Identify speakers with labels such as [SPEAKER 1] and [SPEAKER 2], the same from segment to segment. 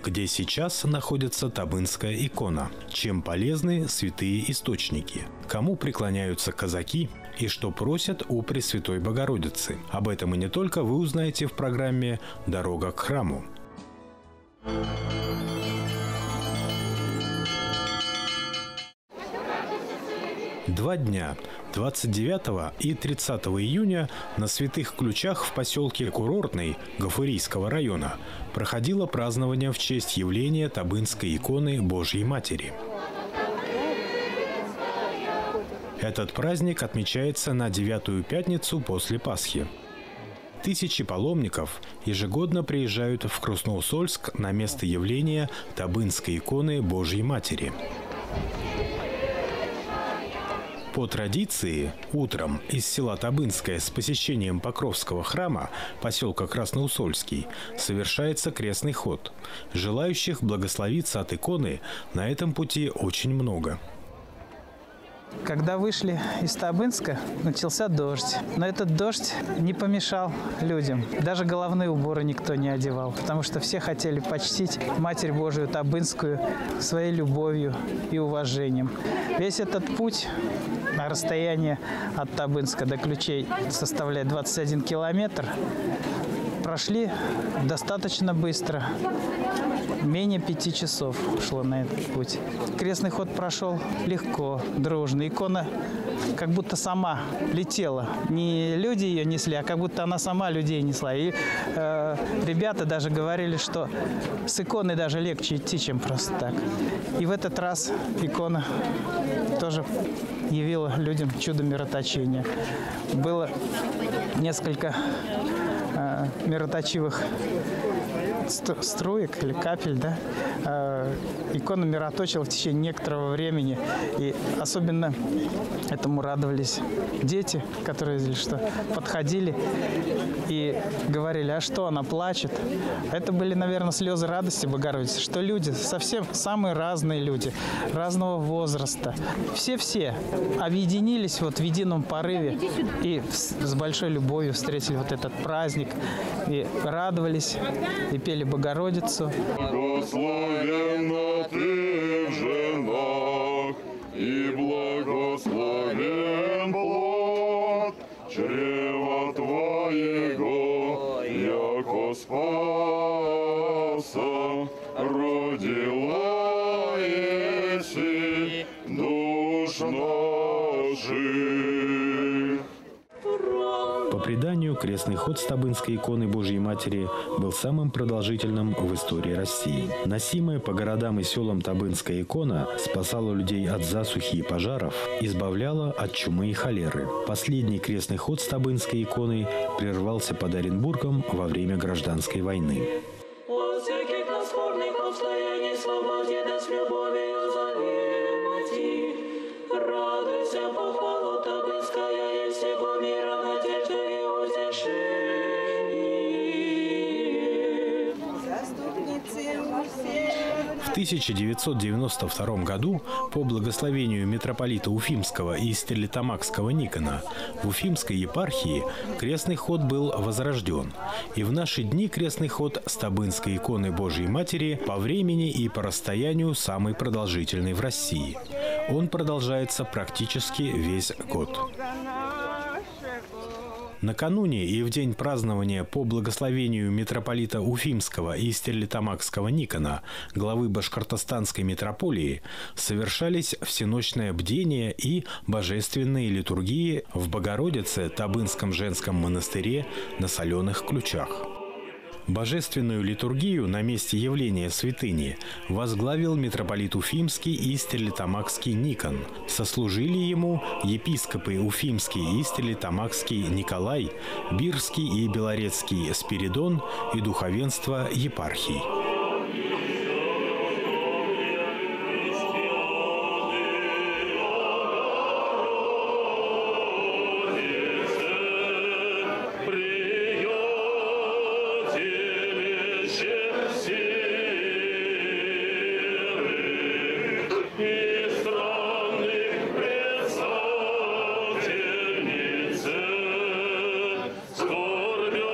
[SPEAKER 1] где сейчас находится Табынская икона, чем полезны святые источники, кому преклоняются казаки и что просят у Пресвятой Богородицы. Об этом и не только вы узнаете в программе «Дорога к храму». Два дня, 29 и 30 июня, на Святых Ключах в поселке Курортный Гафурийского района проходило празднование в честь явления Табынской иконы Божьей Матери. Этот праздник отмечается на 9-ю пятницу после Пасхи. Тысячи паломников ежегодно приезжают в Красноусольск на место явления Табынской иконы Божьей Матери. По традиции, утром из села Табынское с посещением Покровского храма, поселка Красноусольский, совершается крестный ход. Желающих благословиться от иконы на этом пути очень много.
[SPEAKER 2] Когда вышли из Табынска, начался дождь. Но этот дождь не помешал людям. Даже головные уборы никто не одевал, потому что все хотели почтить Матерь Божию Табынскую своей любовью и уважением. Весь этот путь на расстояние от Табынска до Ключей составляет 21 километр. Прошли достаточно быстро. Менее 5 часов ушло на этот путь. Крестный ход прошел легко, дружно. Икона как будто сама летела. Не люди ее несли, а как будто она сама людей несла. И ребята даже говорили, что с иконой даже легче идти, чем просто так. И в этот раз икона тоже явила людям чудо мироточения. Было несколько мироточивых струек или капель, да, икона мироточила в течение некоторого времени. И особенно этому радовались дети, которые что подходили и говорили: а что, она плачет? Это были, наверное, слезы радости Богородицы, что люди, совсем самые разные люди, разного возраста, все объединились вот в едином порыве и с большой любовью встретили вот этот праздник и радовались, и пели Богородицу.
[SPEAKER 3] Благословенна ты в женах, и благословен плод чрева твоего, яко спаса родила еси душ наших.
[SPEAKER 1] По преданию, крестный ход с Табынской иконы Божьей Матери был самым продолжительным в истории России. Носимая по городам и селам Табынская икона спасала людей от засухи и пожаров, избавляла от чумы и холеры. Последний крестный ход с Табынской иконой прервался под Оренбургом во время Гражданской войны.
[SPEAKER 4] Радуйся, похвалу Табынская, и всего мира надежду и утешение.
[SPEAKER 1] В 1992 году по благословению митрополита Уфимского и Стерлитамакского Никона в Уфимской епархии крестный ход был возрожден. И в наши дни крестный ход с Табынской иконы Божьей Матери по времени и по расстоянию самый продолжительный в России. Он продолжается практически весь год. Накануне и в день празднования по благословению митрополита Уфимского и Стерлитамакского Никона, главы Башкортостанской митрополии, совершались всеночное бдение и божественные литургии в Богородице Табынском женском монастыре на Соленых Ключах. Божественную литургию на месте явления святыни возглавил митрополит Уфимский и Стерлитамакский Никон. Сослужили ему епископы Уфимский и Стерлитамакский Николай, Бирский и Белорецкий Спиридон и духовенство епархий.
[SPEAKER 3] Скорбящих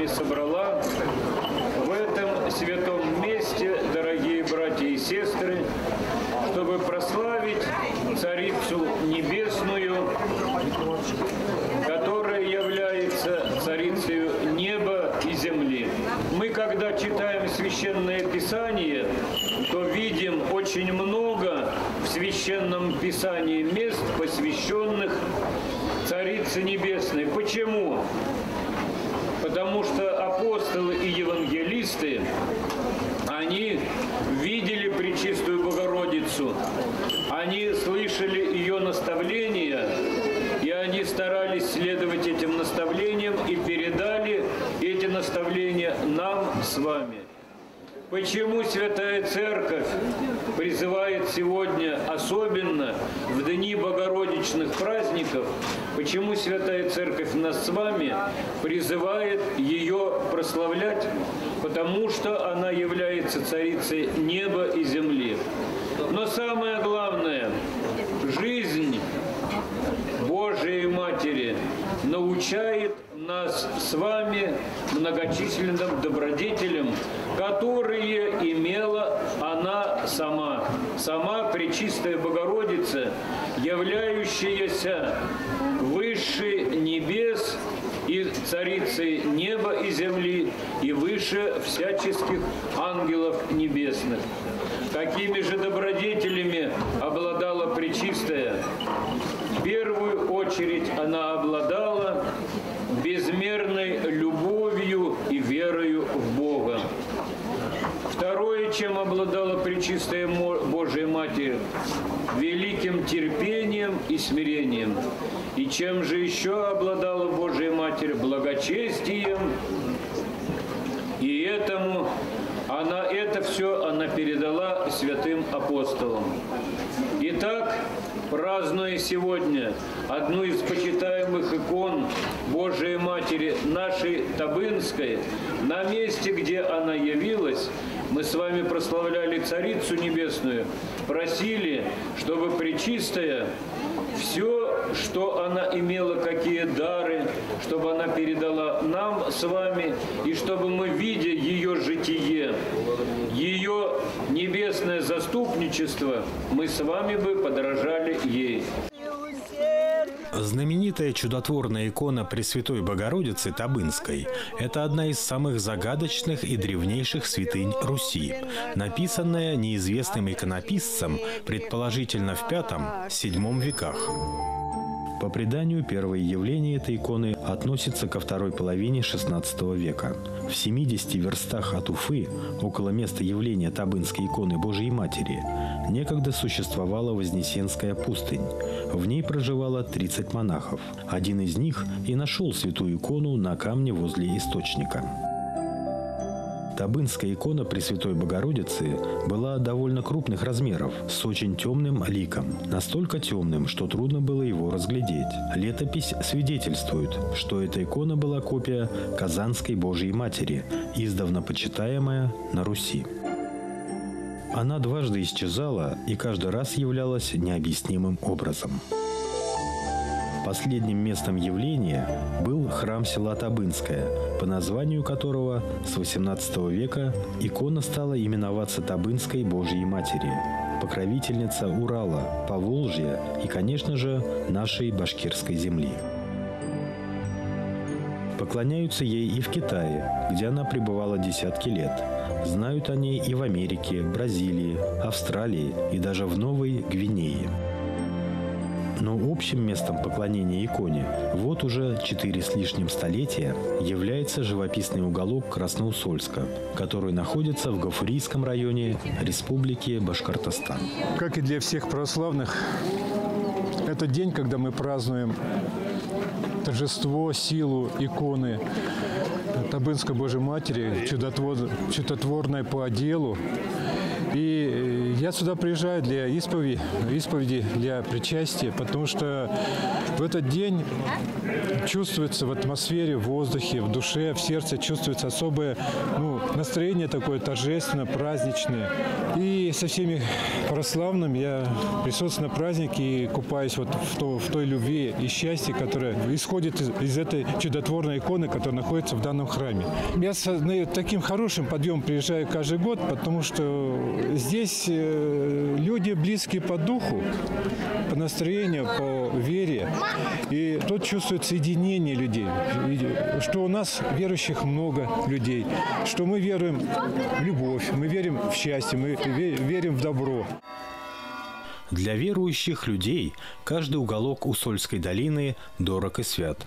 [SPEAKER 5] вами собрала в этом святом месте, дорогие братья и сестры, чтобы прославить Царицу Небесную, которая является Царицей неба и земли. Мы, когда читаем Священное Писание, то видим очень много в Священном Писании мест, посвященных Царице Небесной. Почему? Потому что апостолы и евангелисты, они видели Пречистую Богородицу, они слышали ее наставления, и они старались следовать этим наставлениям и передали эти наставления нам с вами. Почему Святая Церковь призывает сегодня, особенно в дни богородичных праздников, почему Святая Церковь нас с вами призывает ее прославлять? Потому что она является Царицей неба и земли. Но самое главное, жизнь Божией Матери научает нас с вами многочисленным добродетелям, которые имела она сама. Сама Пречистая Богородица, являющаяся высшей небес и Царицей неба и земли, и выше всяческих ангелов небесных. Какими же добродетелями обладала Пречистая? В первую очередь она обладала безмерной любовью и верою в Бога. Второе, чем обладала Пречистая Божия Матерь, великим терпением и смирением. И чем же еще обладала Божия Матерь? Благочестием. И это все она передала святым апостолам. Итак, празднуя сегодня одну из почитаемых икон Божией Матери, нашей Табынской, на месте, где она явилась, мы с вами прославляли Царицу Небесную, просили, чтобы Пречистая все, что она имела, какие дары, чтобы она передала нам с вами, и чтобы мы, видя ее житие, ее небесное заступничество, мы с вами бы подражали ей.
[SPEAKER 1] Знаменитая чудотворная икона Пресвятой Богородицы Табынской – это одна из самых загадочных и древнейших святынь Руси, написанная неизвестным иконописцем, предположительно в V-VII веках. По преданию, первое явление этой иконы относится ко второй половине XVI века. В 70 верстах от Уфы, около места явления Табынской иконы Божией Матери, некогда существовала Вознесенская пустынь. В ней проживало 30 монахов. Один из них и нашел святую икону на камне возле источника. Табынская икона Пресвятой Богородицы была довольно крупных размеров, с очень темным ликом. Настолько темным, что трудно было его разглядеть. Летопись свидетельствует, что эта икона была копия Казанской Божией Матери, издавна почитаемая на Руси. Она дважды исчезала и каждый раз являлась необъяснимым образом. Последним местом явления был храм села Табынское, по названию которого с XVIII века икона стала именоваться Табынской Божьей Матери, покровительница Урала, Поволжья и, конечно же, нашей башкирской земли. Поклоняются ей и в Китае, где она пребывала десятки лет. Знают о ней и в Америке, Бразилии, Австралии и даже в Новой Гвинее. Но общим местом поклонения иконе вот уже 4 с лишним столетия является живописный уголок Красноусольска, который находится в Гафурийском районе Республики Башкортостан.
[SPEAKER 6] Как и для всех православных, это день, когда мы празднуем торжество, силу иконы Табынской Божьей Матери, чудотворной по делу. И я сюда приезжаю для исповеди, для причастия, потому что в этот день чувствуется в атмосфере, в воздухе, в душе, в сердце чувствуется особое настроение такое торжественное, праздничное. И со всеми православными я присутствую на празднике и купаюсь в той любви и счастье, которое исходит из этой чудотворной иконы, которая находится в данном храме. храме. Я с таким хорошим подъемом приезжаю каждый год, потому что здесь люди близкие по духу, по настроению, по вере. И тут чувствует соединение людей, что у нас верующих много людей, что мы веруем в любовь, мы верим в счастье, мы верим в добро.
[SPEAKER 1] Для верующих людей каждый уголок Усольской долины дорог и свят.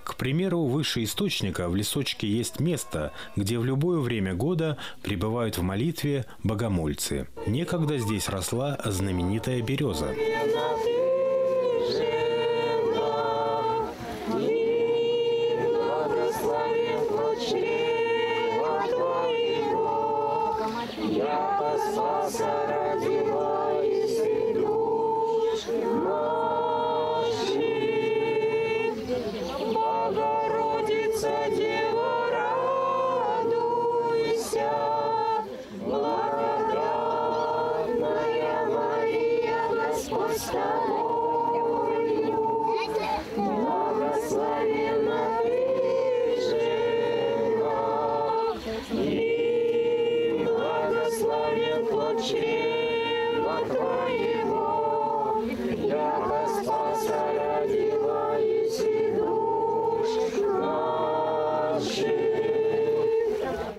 [SPEAKER 1] К примеру, выше источника в лесочке есть место, где в любое время года пребывают в молитве богомольцы. Некогда здесь росла знаменитая береза.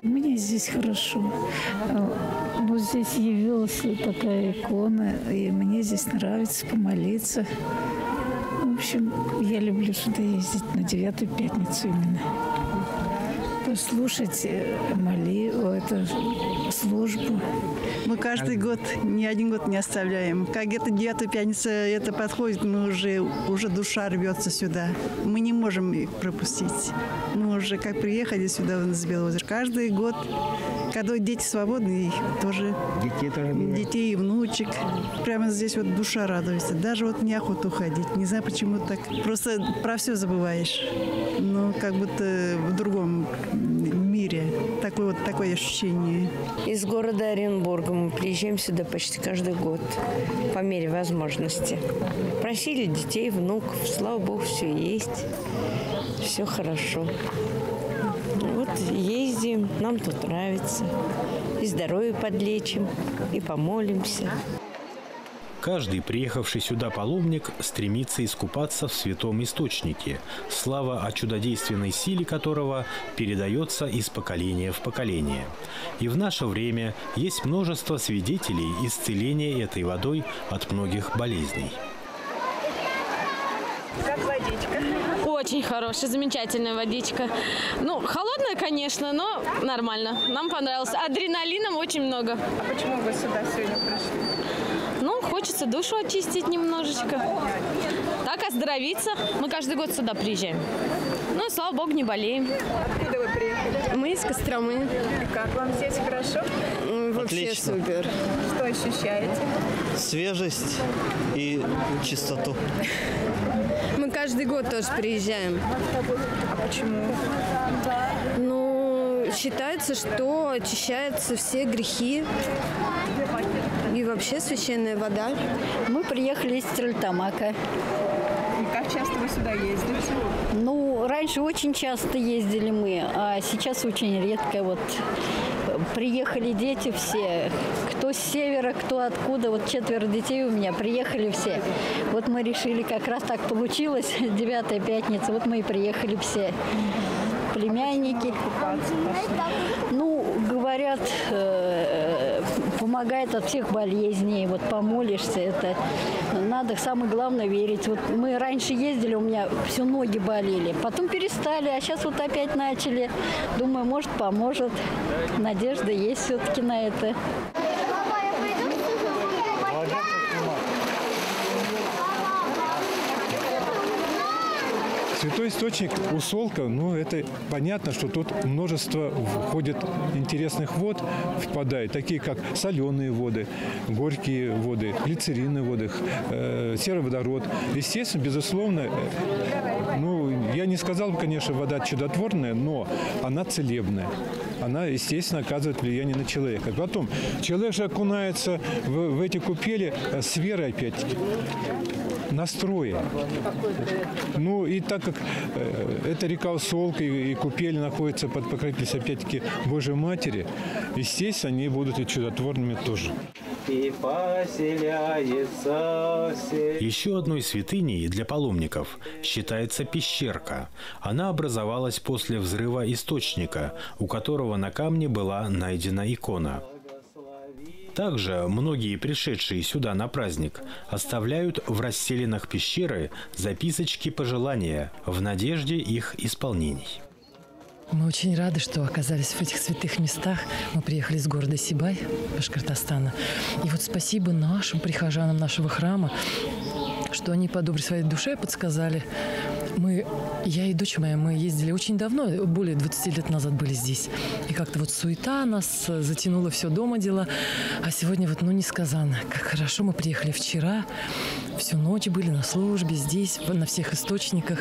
[SPEAKER 7] Мне здесь хорошо. Вот здесь явилась такая икона, и мне здесь нравится помолиться. В общем, я люблю сюда ездить на 9-ю пятницу именно. Послушать эту службу.
[SPEAKER 8] Мы каждый год, ни один год не оставляем. Как это 9-я пятница, это подходит, мы уже душа рвется сюда. Мы не можем их пропустить. Мы уже как приехали сюда в Белое озеро. Каждый год, когда дети свободны, их тоже. Детей и внучек. Прямо здесь вот душа радуется. Даже вот неохота уходить. Не знаю, почему так. Просто про все забываешь. Ну, как будто в другом мире. Такое ощущение.
[SPEAKER 9] Из города Оренбурга мы приезжаем сюда почти каждый год, по мере возможности. Просили детей, внуков, слава богу, все есть, все хорошо. Вот ездим, нам тут нравится. И здоровье подлечим, и помолимся.
[SPEAKER 1] Каждый приехавший сюда паломник стремится искупаться в святом источнике, слава о чудодейственной силе которого передается из поколения в поколение. И в наше время есть множество свидетелей исцеления этой водой от многих болезней.
[SPEAKER 10] Как водичка?
[SPEAKER 11] Очень хорошая, замечательная водичка. Ну, холодная, конечно, но нормально. Нам понравилось. Адреналином очень много.
[SPEAKER 10] А почему вы сюда сегодня пришли?
[SPEAKER 11] Ну, хочется душу очистить немножечко. Так, оздоровиться. Мы каждый год сюда приезжаем. Ну, и, слава богу, не болеем.
[SPEAKER 10] Откуда вы приехали?
[SPEAKER 11] Мы из Костромы.
[SPEAKER 10] И как вам здесь, хорошо?
[SPEAKER 12] Вообще отлично. Супер.
[SPEAKER 10] Что ощущаете?
[SPEAKER 12] Свежесть и чистоту.
[SPEAKER 11] Мы каждый год тоже приезжаем.
[SPEAKER 10] А почему?
[SPEAKER 11] Ну, считается, что очищаются все грехи. И вообще священная вода.
[SPEAKER 7] Мы приехали из Стерлитамака.
[SPEAKER 10] И как часто вы сюда ездите?
[SPEAKER 7] Ну, раньше очень часто ездили мы, а сейчас очень редко. Вот приехали дети все, кто с севера, кто откуда. Вот 4 детей у меня, приехали все. Вот мы решили, как раз так получилось, 9-я пятница, вот мы и приехали все. Племянники. Ну, говорят, помогает от всех болезней. Вот помолишься, это надо, самое главное, верить. Вот мы раньше ездили, у меня все ноги болели, потом перестали, а сейчас вот опять начали. Думаю, может, поможет. Надежда есть все-таки на это.
[SPEAKER 6] Святой источник Усолка, ну это понятно, что тут множество входит интересных вод, впадает, такие как соленые воды, горькие воды, глицеринные воды, сероводород. Естественно, безусловно, ну я не сказал бы, конечно, вода чудотворная, но она целебная. Она, естественно, оказывает влияние на человека. Потом человек же окунается в эти купели с верой опять. настроя. Ну и так как эта река Усолка и купели находятся под покровительством опять-таки Божьей Матери, естественно, они будут и чудотворными тоже.
[SPEAKER 1] Еще одной святыней для паломников считается пещерка. Она образовалась после взрыва источника, у которого на камне была найдена икона. Также многие пришедшие сюда на праздник оставляют в расселинах пещеры записочки пожелания в надежде их исполнений.
[SPEAKER 13] Мы очень рады, что оказались в этих святых местах. Мы приехали из города Сибай, Башкортостана. И вот спасибо нашим прихожанам нашего храма, что они по доброй своей душе подсказали. Я и дочь моя, мы ездили очень давно, более 20 лет назад были здесь. И как-то вот суета нас затянула, все дома дела. А сегодня вот, несказанно, как хорошо мы приехали вчера. Всю ночь были на службе здесь, на всех источниках.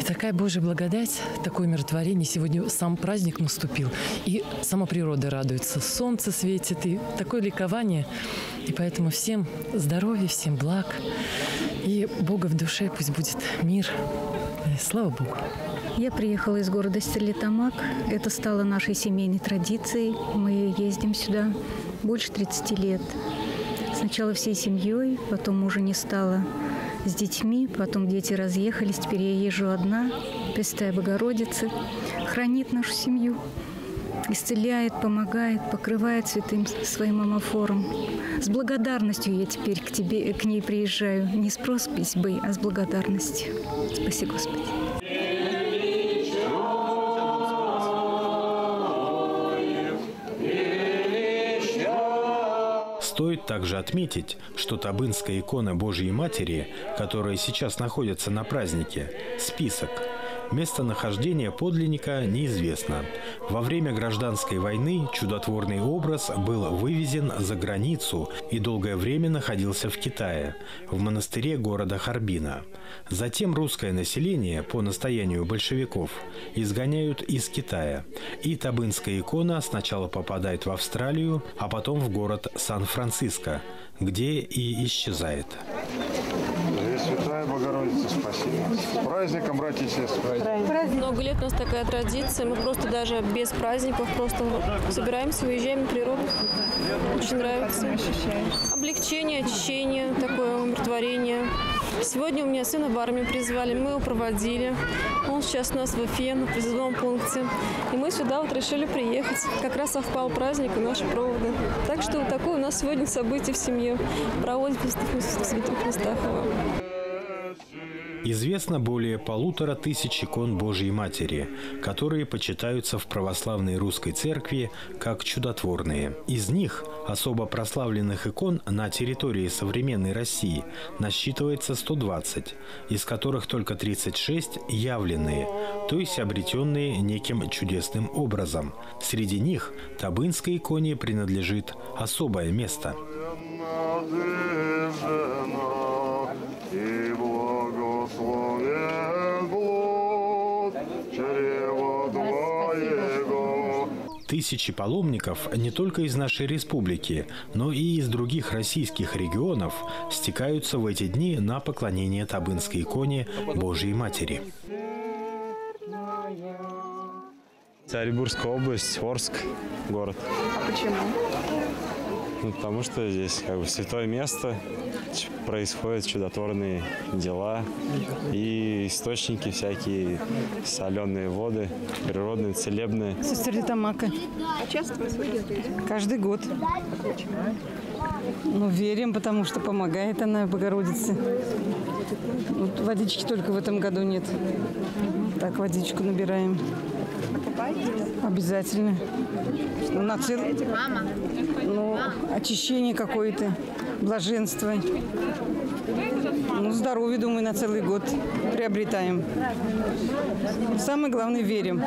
[SPEAKER 13] И такая Божья благодать, такое умиротворение. Сегодня сам праздник наступил. И сама природа радуется. Солнце светит, и такое ликование. И поэтому всем здоровья, всем благ. И Бога в душе пусть будет мир. И слава Богу.
[SPEAKER 14] Я приехала из города Стерлитамак. Это стало нашей семейной традицией. Мы ездим сюда больше 30 лет. Сначала всей семьей, потом мужа не стало с детьми, потом дети разъехались. Теперь я езжу одна. Пресвятая Богородица хранит нашу семью, исцеляет, помогает, покрывает святым своим амофором. С благодарностью я теперь к ней приезжаю. Не с просьбой, а с благодарностью. Спасибо, Господи.
[SPEAKER 1] Стоит также отметить, что табынская икона Божьей Матери, которая сейчас находится на празднике, список. Местонахождение подлинника неизвестно. Во время гражданской войны чудотворный образ был вывезен за границу и долгое время находился в Китае, в монастыре города Харбина. Затем русское население, по настоянию большевиков, изгоняют из Китая. И табынская икона сначала попадает в Австралию, а потом в город Сан-Франциско, где и исчезает.
[SPEAKER 15] Святая Богородица, спасибо. С праздником, братья и сестры.
[SPEAKER 16] Много лет у нас такая традиция. Мы просто даже без праздников просто собираемся, уезжаем на природу. Очень нравится. Облегчение, очищение, такое умиротворение. Сегодня у меня сына в армию призвали, мы его проводили. Он сейчас у нас в Уфе, на призывном пункте. И мы сюда вот решили приехать. Как раз совпал праздник и наши проводы. Так что вот такое у нас сегодня событие в семье. Проводим в святых местах его.
[SPEAKER 1] Известно более 1500 икон Божьей Матери, которые почитаются в православной русской церкви как чудотворные. Из них особо прославленных икон на территории современной России насчитывается 120, из которых только 36 явленные, то есть обретенные неким чудесным образом. Среди них табынской иконе принадлежит особое место. Тысячи паломников не только из нашей республики, но и из других российских регионов стекаются в эти дни на поклонение табынской иконе Божьей Матери.
[SPEAKER 17] Оренбургская область, Орск, город.
[SPEAKER 10] А почему?
[SPEAKER 17] Потому что здесь святое место, происходят чудотворные дела и источники всякие, соленые воды, природные, целебные.
[SPEAKER 8] Со Стерлитамака.
[SPEAKER 10] А часто вы сюда ездите?
[SPEAKER 8] Каждый год. Верим, потому что помогает она, Богородице. Вот водички только в этом году нет. Так, водичку набираем. Обязательно. Очищение какое-то, блаженство. Здоровье, думаю, на целый год приобретаем. Самое главное, верим.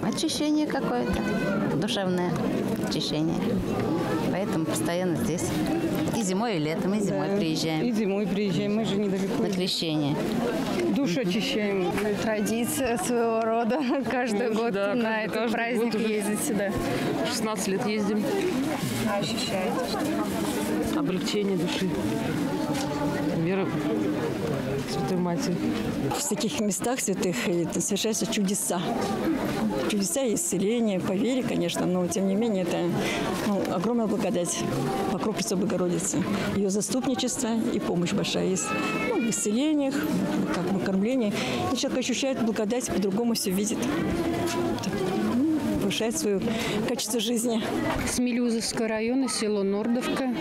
[SPEAKER 18] Очищение какое-то, душевное очищение. Поэтому постоянно здесь. И зимой, и летом, и зимой приезжаем.
[SPEAKER 8] И зимой приезжаем, мы же недалеко.
[SPEAKER 18] На крещение.
[SPEAKER 8] Душу очищаем.
[SPEAKER 19] Традиция своего рода. Каждый год на этот праздник ездить сюда.
[SPEAKER 20] 16 лет ездим.
[SPEAKER 10] А ощущаете?
[SPEAKER 20] Облегчение души. вера Святой Матери.
[SPEAKER 21] В таких местах святых совершаются чудеса. Чудеса и исцеления, по вере, конечно, но тем не менее это огромная благодать Покровской Богородицы. Ее заступничество и помощь большая есть. В исцелениях, как бы кормлении. И человек ощущает благодать, по-другому все видит. Повышает свое качество жизни.
[SPEAKER 22] С Мелюзовского района, село Нордовка.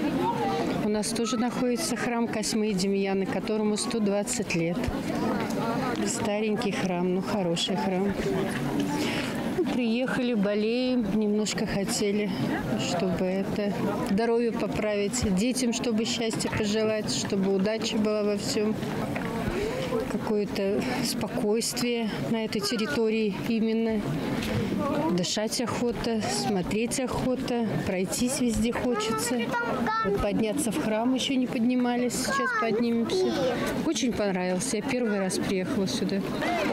[SPEAKER 22] У нас тоже находится храм Косьмы и Демьяны, которому 120 лет. Старенький храм, но хороший храм. Приехали, болеем, немножко хотели, чтобы здоровье поправить, детям, чтобы счастья пожелать, чтобы удача была во всем, какое-то спокойствие на этой территории именно. Дышать охота, смотреть охота, пройтись везде хочется. Вот подняться в храм еще не поднимались, сейчас поднимемся. Очень понравился, я первый раз приехала сюда.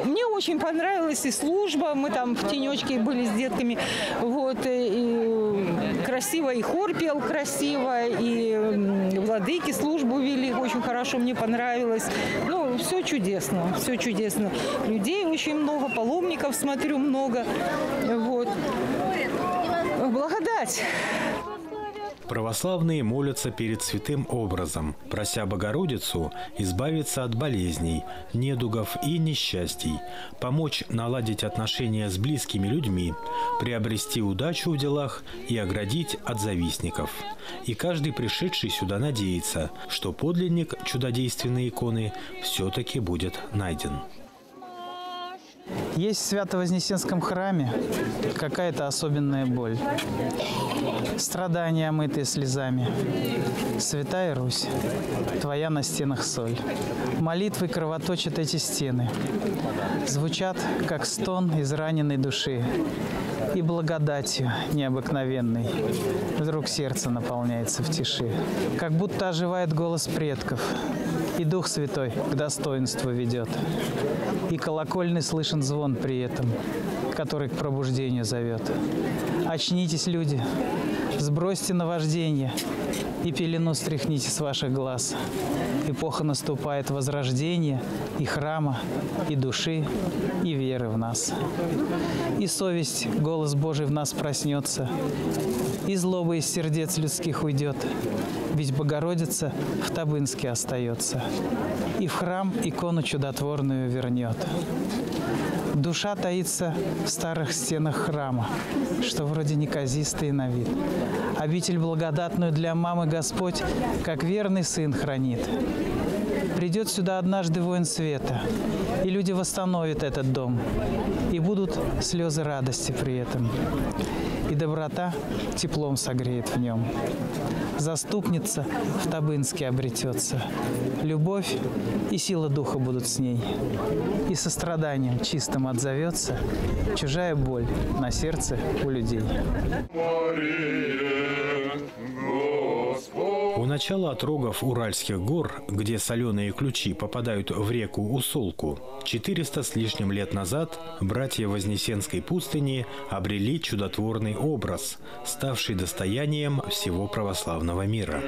[SPEAKER 23] Мне очень понравилась и служба, мы там в тенечке были с детками. Вот, и красиво, и хор пел красиво, и владыки службу вели очень хорошо, мне понравилось. Ну, все чудесно, все чудесно. Людей очень много, паломников, смотрю, много. Вот. Благодать.
[SPEAKER 1] Православные молятся перед святым образом, прося Богородицу избавиться от болезней, недугов и несчастий, помочь наладить отношения с близкими людьми, приобрести удачу в делах и оградить от завистников. И каждый пришедший сюда надеется, что подлинник чудодейственной иконы все-таки будет найден.
[SPEAKER 2] Есть в Свято-Вознесенском храме какая-то особенная боль. Страдания, омытые слезами. Святая Русь, Твоя на стенах соль. Молитвы кровоточат эти стены. Звучат, как стон израненной души. И благодатью необыкновенной вдруг сердце наполняется в тиши. Как будто оживает голос предков, и Дух Святой к достоинству ведет. И колокольный слышен звон при этом, который к пробуждению зовет. Очнитесь, люди, сбросьте наваждение и пелену стряхните с ваших глаз. Эпоха наступает возрождения и храма, и души, и веры в нас. И совесть, голос Божий в нас проснется, и злоба из сердец людских уйдет, ведь Богородица в Табынске остается, и в храм икону чудотворную вернет. Душа таится в старых стенах храма, что вроде неказистые на вид. Обитель благодатную для мамы Господь, как верный сын, хранит. Придет сюда однажды воин света, и люди восстановят этот дом, и будут слезы радости при этом. И доброта теплом согреет в нем. Заступница в Табынске обретется. Любовь и сила духа будут с ней. И состраданием чистым отзовется чужая боль на сердце у людей.
[SPEAKER 1] У начала отрогов Уральских гор, где соленые ключи попадают в реку Усолку, 400 с лишним лет назад братья Вознесенской пустыни обрели чудотворный образ, ставший достоянием всего православного мира.